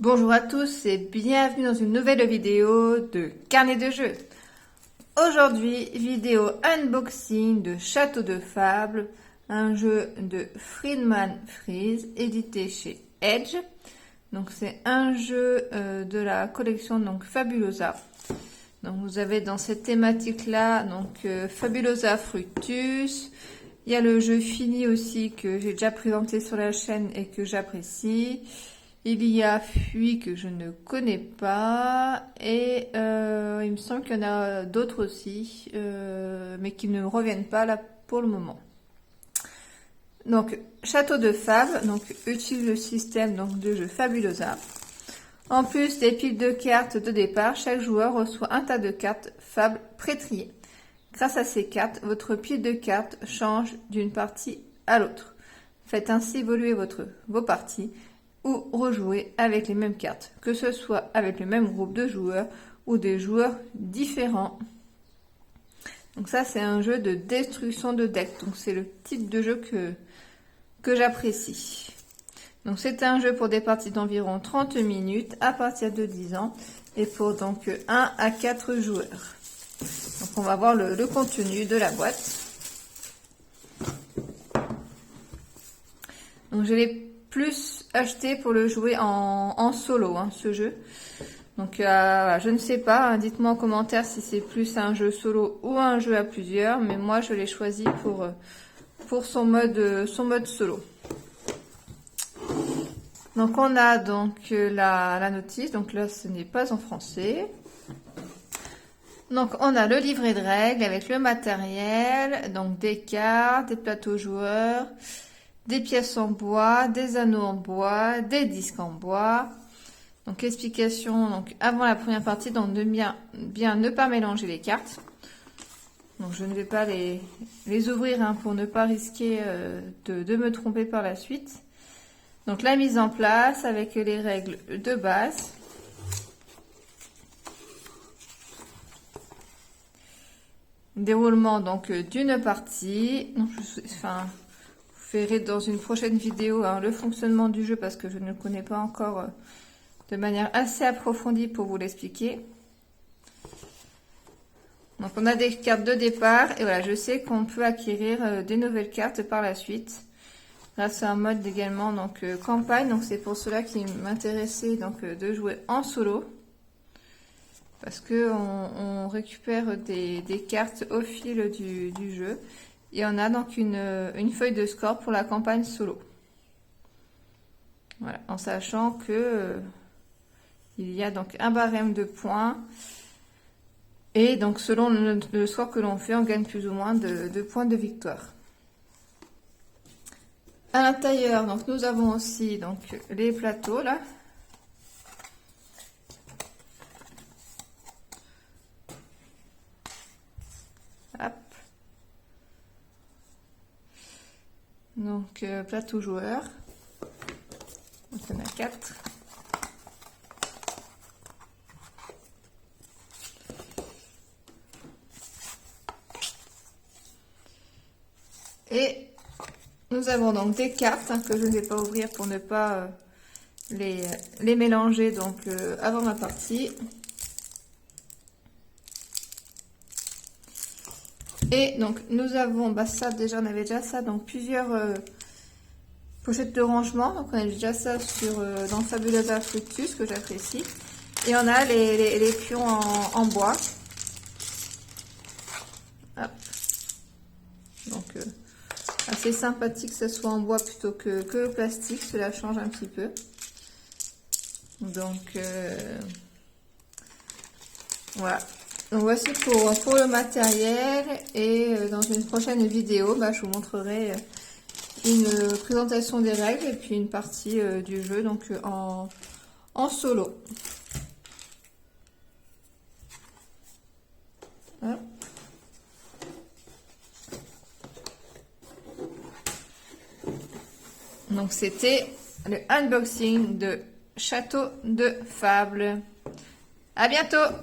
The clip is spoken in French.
Bonjour à tous et bienvenue dans une nouvelle vidéo de carnet de jeux. Aujourd'hui, vidéo unboxing de Château de Fable, un jeu de Friedemann Friese édité chez Edge. Donc c'est un jeu de la collection donc Fabulosa. Donc vous avez dans cette thématique là donc Fabulosa Fructus. Il y a le jeu fini aussi que j'ai déjà présenté sur la chaîne et que j'apprécie. Il y a Fuit que je ne connais pas et il me semble qu'il y en a d'autres aussi, mais qui ne reviennent pas là pour le moment. Donc Château de Fable, donc utilise le système donc de jeu Fabulosa. En plus des piles de cartes de départ, chaque joueur reçoit un tas de cartes Fable pré-triées. Grâce à ces cartes, votre pile de cartes change d'une partie à l'autre. Faites ainsi évoluer vos parties ou rejouer avec les mêmes cartes, que ce soit avec le même groupe de joueurs ou des joueurs différents. Donc ça c'est un jeu de destruction de deck, donc c'est le type de jeu que j'apprécie. Donc c'est un jeu pour des parties d'environ 30 minutes à partir de 10 ans et pour donc 1 à 4 joueurs. Donc on va voir le contenu de la boîte. Donc je l'ai plus acheté pour le jouer en solo, ce jeu. Donc je ne sais pas, dites-moi en commentaire si c'est plus un jeu solo ou un jeu à plusieurs, mais moi je l'ai choisi pour son mode solo. Donc on a donc la notice, donc là ce n'est pas en français. Donc on a le livret de règles avec le matériel, donc des cartes, des plateaux joueurs, des pièces en bois, des anneaux en bois, des disques en bois. Donc explication donc avant la première partie, donc de bien ne pas mélanger les cartes. Donc je ne vais pas les ouvrir pour ne pas risquer de me tromper par la suite. Donc la mise en place avec les règles de base. Déroulement donc d'une partie. Donc, vous verrez dans une prochaine vidéo le fonctionnement du jeu parce que je ne le connais pas encore de manière assez approfondie pour vous l'expliquer. Donc on a des cartes de départ et voilà, je sais qu'on peut acquérir des nouvelles cartes par la suite grâce à un mode également donc campagne. Donc c'est pour cela qu'il m'intéressait donc de jouer en solo. Parce que on récupère des cartes au fil du jeu. Et on a donc une feuille de score pour la campagne solo. Voilà, en sachant que il y a donc un barème de points. Et donc selon le score que l'on fait, on gagne plus ou moins de points de victoire. À l'intérieur, donc nous avons aussi donc les plateaux là. Hop. Donc plateau joueur. Donc il y en a 4. Et nous avons donc des cartes que je ne vais pas ouvrir pour ne pas les mélanger donc avant ma partie. Et donc nous avons ça déjà, on avait déjà ça, donc plusieurs pochettes de rangement. Donc on a déjà ça dans Fabulosa Fructus que j'apprécie. Et on a les pions en bois. Hop. Donc assez sympathique que ce soit en bois plutôt que plastique, cela change un petit peu. Donc voilà. Donc voici pour le matériel et dans une prochaine vidéo, je vous montrerai une présentation des règles et puis une partie du jeu donc en solo. Voilà. Donc c'était le unboxing de Château de Fable. À bientôt!